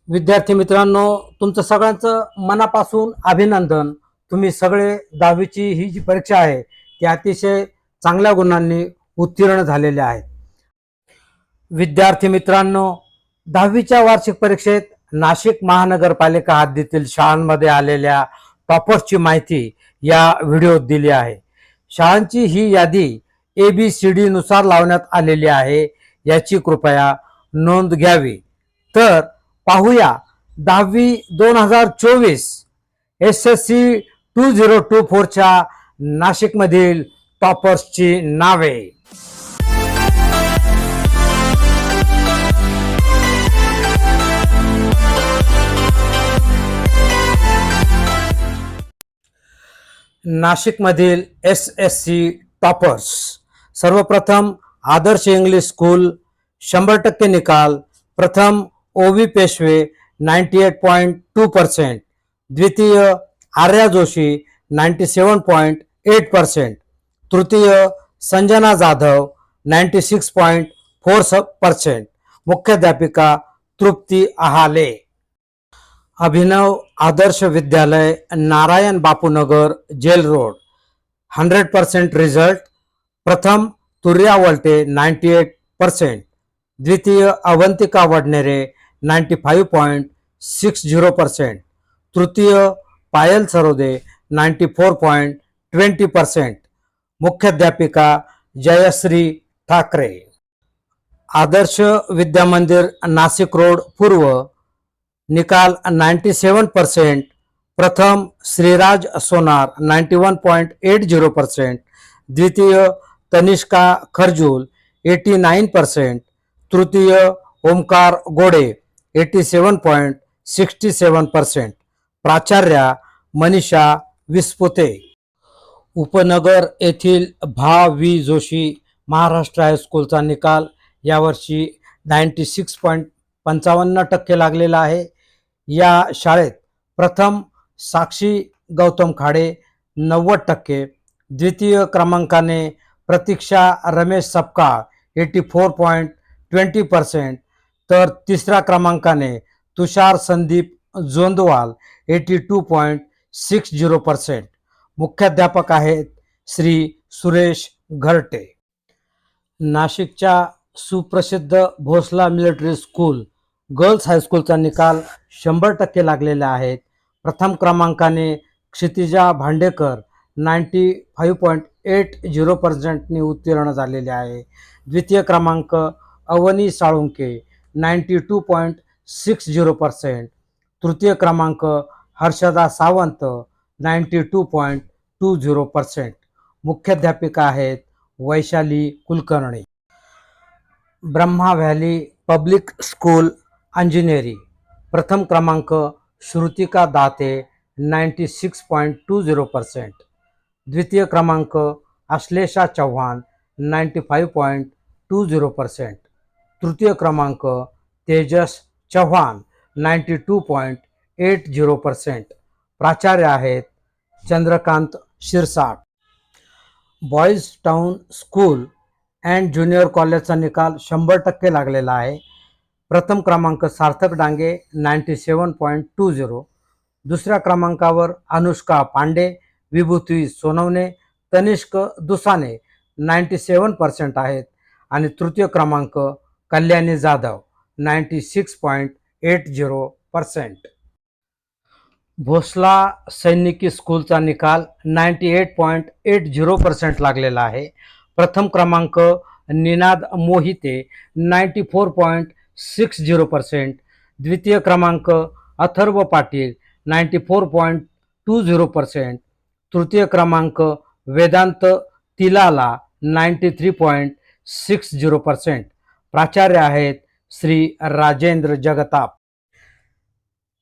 विद्यार्थी मित्रांनो, तुमचं सगळ्यांचं मनापासून अभिनंदन. तुम्ही सगळे 10वीची ही जी परीक्षा आहे ती अतिशय चांगल्या गुणांनी उत्तीर्ण झालेले आहेत. विद्यार्थी मित्रांनो, 10वीच्या वार्षिक परीक्षेत नाशिक महानगरपालिका हद्दीतील शाळांमध्ये आलेल्या टॉपर्सची माहिती या व्हिडिओत दिली आहे. शाळांची ही यादी ABCD नुसार लावण्यात आलेली आहे, याची कृपया नोंद घ्यावी. तर पाहूया 10वी 2024 SSC 2024च्या नाशिकमधील टॉपर्सची नावे. नाशिकमधील SSC टॉपर्स. सर्वप्रथम आदर्श इंग्लिश स्कूल 100% निकाल. प्रथम OV पेशवे 98.2%. द्वितीय आर्या जोशी 97.8%. तृतीय संजना जाधव 96.4%. मुख्याध्यापिका तृप्ती आहाले. Abhinav Adarsh Vidyalaya Narayan Bapunagar jail road 100% result. प्रथम तुर्या वलटे 98%. द्वितीय अवंतिका वडनेरे 95.60%. तृतीय पायल सरोदे 94.20%. मुख्याध्यापिका जयश्री ठाकरे. आदर्श विद्यामंदिर नाशिक रोड पूर्व निकाल 97%. प्रथम श्रीराज सोनार 91.80%. द्वितीय तनिष्का खरजूल 89%. तृतीय ओमकार गोडे 87.67%. प्राचार्या मनीषा विस्पुते. उपनगर येथील भा. वी. जोशी महाराष्ट्र हायस्कूलचा निकाल यावर्षी 96.55% लागलेला आहे. या शाळेत प्रथम साक्षी गौतम खाडे 90%. द्वितीय क्रमांकाने प्रतीक्षा रमेश सपकाळ 84.20%. तर तिसऱ्या क्रमांकाने तुषार संदीप जोंदवाल 82.60%. मुख्याध्यापक आहेत श्री सुरेश घरटे. नाशिकच्या सुप्रसिद्ध भोसला मिलिटरी स्कूल गर्ल्स हायस्कूलचा निकाल 100% लागलेले आहेत. प्रथम क्रमांकाने क्षितिजा भांडेकर 95.80% उत्तीर्ण झालेले आहे. द्वितीय क्रमांक अवनी साळुंके 92.60%. तृतीय क्रमांक हर्षदा सावंत 92.20%. मुख्याध्यापिका आहेत Vaishali Kulkarni. Brahma valley public school Anjaneri. प्रथम क्रमांक श्रुतिका दाते 96.20%. द्वितीय क्रमांक अश्लेषा चव्हाण 95.20%. तृतीय क्रमांक तेजस चव्हाण 92.80%. प्राचार्य आहेत Chandrakant Shirsat. Boys town school and junior कॉलेजचा निकाल 100% लागलेला आहे. प्रथम क्रमांक सार्थक डांगे 97.20. दुसऱ्या क्रमांकावर अनुष्का पांडे, विभूती सोनवणे, तनिष्क दुसाने 97% आहेत. आणि तृतीय क्रमांक कल्याणी जाधव 96.80%. भोसला सैनिकी स्कूलचा निकाल 98.80% लागलेला आहे. प्रथम क्रमांक निनाद मोहिते 94.60%. द्वितीय क्रमांक अथर्व पाटील 94.20%. तृतीय क्रमांक वेदांत तिलाला 93.60%. प्राचार्य आहेत श्री राजेंद्र जगताप.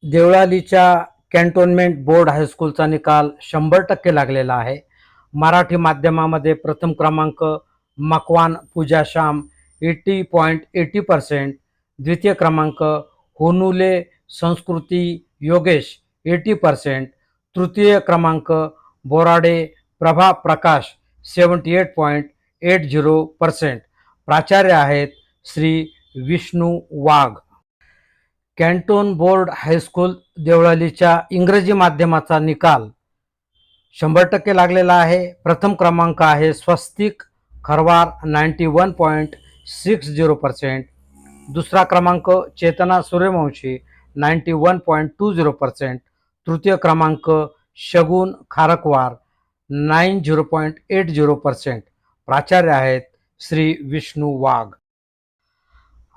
देवळालीच्या कॅन्टोन्मेंट बोर्ड हायस्कूलचा निकाल 100% लागलेला आहे. मराठी माध्यमामध्ये प्रथम क्रमांक मकवान पूजा श्याम 80.80%. द्वितीय क्रमांक होनुले संस्कृती योगेश 80%. तृतीय क्रमांक बोराडे प्रभा प्रकाश 78.80%. प्राचार्य आहेत श्री विष्णू वाघ. कॅन्टोन बोर्ड हायस्कूल देवळालीच्या इंग्रजी माध्यमाचा निकाल 100% लागलेला आहे. प्रथम क्रमांक आहे स्वस्तिक खरवार 91.60%. दुसरा क्रमांक चेतना सूर्यवंशी 91.20%. तृतीय क्रमांक शगुन खारकवार 90.80%. प्राचार्य आहेत श्री विष्णू वाघ.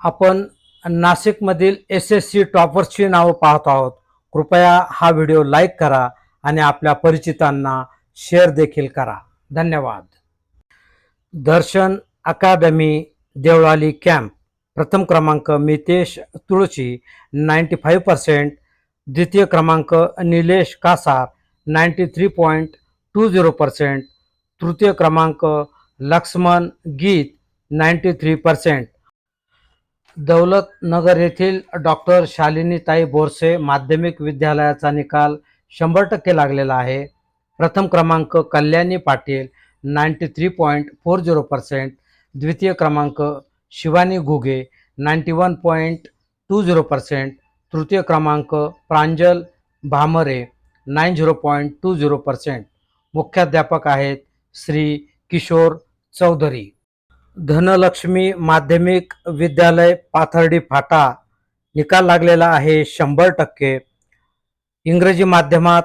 आपण नाशिकमधील SSC टॉपर्सची नावं पाहत आहोत. कृपया हा व्हिडिओ लाईक करा आणि आपल्या परिचितांना शेअर देखील करा. धन्यवाद. दर्शन अकादमी देवळाली कॅम्प प्रथम क्रमांक मितेश तुळशी 95%. द्वितीय क्रमांक निलेश कासार 93.20%. तृतीय क्रमांक लक्ष्मण गीत 93%. दौलतनगर येथील डॉक्टर शालिनीताई बोरसे माध्यमिक विद्यालयाचा निकाल 100% लागलेला आहे. प्रथम क्रमांक कल्याणी पाटील 93.40%. द्वितीय क्रमांक शिवानी घुगे 91.20%. तृतीय क्रमांक प्रांजल भामरे 90.20%. मुख्याध्यापक आहेत श्री किशोर चौधरी. धनलक्ष्मी माध्यमिक विद्यालय पाथर्डी फाटा निकाल लागलेला आहे 100%. इंग्रजी माध्यमात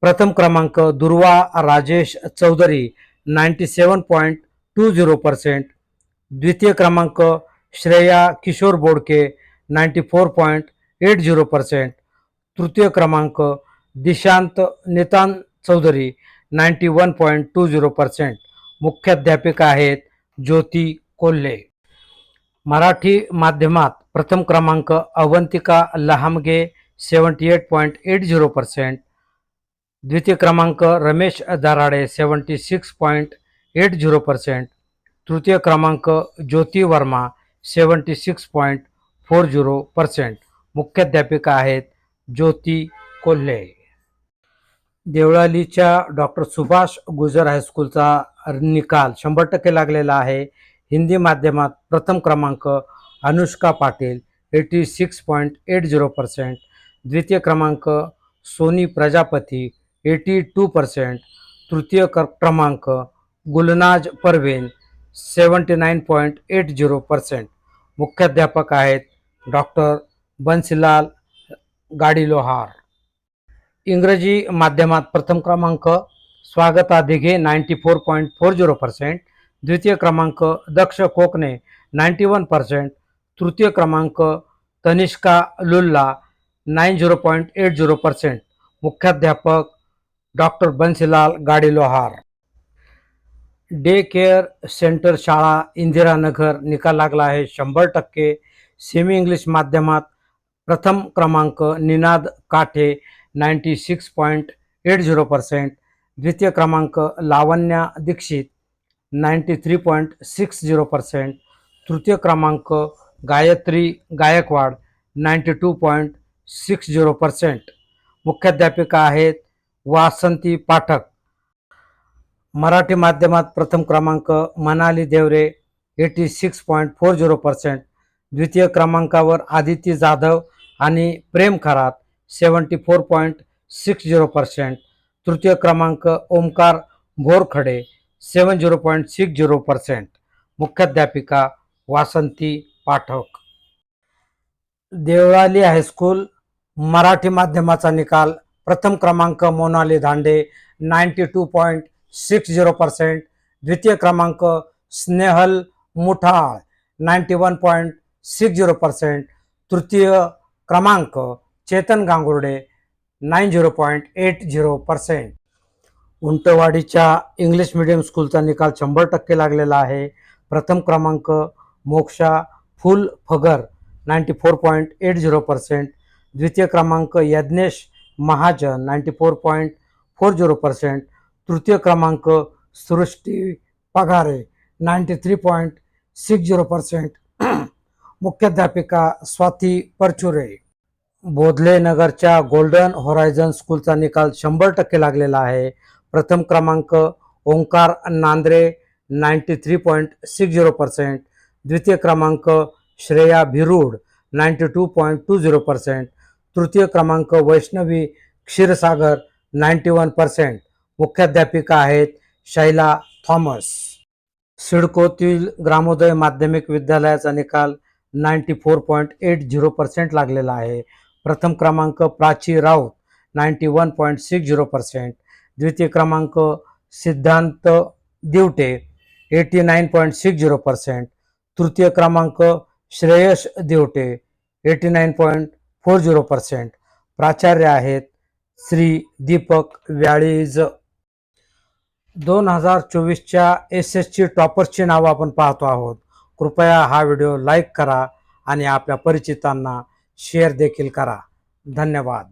प्रथम क्रमांक दुर्वा राजेश चौधरी 97.20%. द्वितीय क्रमांक श्रेया किशोर बोडके 94.80%. तृतीय क्रमांक दिशांत नितान चौधरी 91.20%. मुख्याध्यापिका आहेत ज्योती कोल्हे. मराठी माध्यमात प्रथम क्रमांक अवंतिका लहामगे 78.80%. द्वितीय क्रमांक रमेश दराडे 76.80%. तृतीय क्रमांक ज्योती वर्मा 76.40%. मुख्याध्यापिका आहेत ज्योती कोल्हे. देवळालीच्या डॉक्टर सुभाष गुजर हायस्कूलचा निकाल 100% लागलेला आहे. हिंदी माध्यमात प्रथम क्रमांक अनुष्का पाटील 86.80%. द्वितीय क्रमांक सोनी प्रजापती 82%. तृतीय क्रमांक गुलनाज परवीन 79.80%. मुख्याध्यापक आहेत डॉक्टर बन्सीलाल गाडीलोहार. इंग्रजी माध्यमात प्रथम क्रमांक स्वागता दिघे 94.40%. द्वितीय क्रमांक दक्ष कोकणे 91%. तृतीय क्रमांक तनिष्का लुल्ला 90.80%. मुख्याध्यापक doctor Bansilal Gadilohar. Day care centre शाळा इंदिरानगर निकाल लागला आहे 100%. सेमी इंग्लिश माध्यमात प्रथम क्रमांक निनाद काठे 96.80%. द्वितीय क्रमांक लावण्या दीक्षित 93.60%. तृतीय क्रमांक गायत्री गायकवाड 92.60%. मुख्याध्यापिका आहेत वासंती पाठक. मराठी माध्यमात प्रथम क्रमांक मनाली देवरे 86.40%. द्वितीय क्रमांकावर आदिती जाधव आणि प्रेम खरात 74.60%. तृतीय क्रमांक ओमकार भोरखडे 70.60%. मुख्याध्यापिका वासंती पाठक. देवळाली हायस्कूल मराठी माध्यमाचा निकाल प्रथम क्रमांक मोनाली धांडे 92.60%. द्वितीय क्रमांक स्नेहल मुठाळ 91.60%. तृतीय क्रमांक चेतन गांगुर्डे 90.80%. उंटवाडीच्या इंग्लिश मीडियम स्कूलचा निकाल 100% लागलेला आहे. प्रथम क्रमांक मोक्षा फुल फगर 94.80%. द्वितीय क्रमांक यज्ञेश महाजन 94.40%. तृतीय क्रमांक सृष्टी पगारे 93.60%. मुख्याध्यापिका स्वाती परचुरे. बोधले नगरच्या गोल्डन होरायझन स्कूलचा निकाल 100% लागलेला आहे. प्रथम क्रमांक ओंकार नांद्रे 93.60%. द्वितीय क्रमांक श्रेया भिरूड 92.20%. तृतीय क्रमांक वैष्णवी क्षीरसागर 91%. मुख्याध्यापिका आहेत शैला थॉमस. सिडकोतील ग्रामोदय माध्यमिक विद्यालयाचा निकाल 94.80% लागलेला आहे. प्रथम क्रमांक प्राची राऊत 91.60%. द्वितीय क्रमांक सिद्धांत दिवटे 89.60%. तृतीय क्रमांक श्रेयश दिवटे 89.40%. प्राचार्य आहेत श्री दीपक व्याळीज. 2024च्या SSC टॉपर्सची नावं आपण पाहतो आहोत. कृपया हा व्हिडिओ लाईक करा आणि आपल्या परिचितांना शेअर देखील करा. धन्यवाद.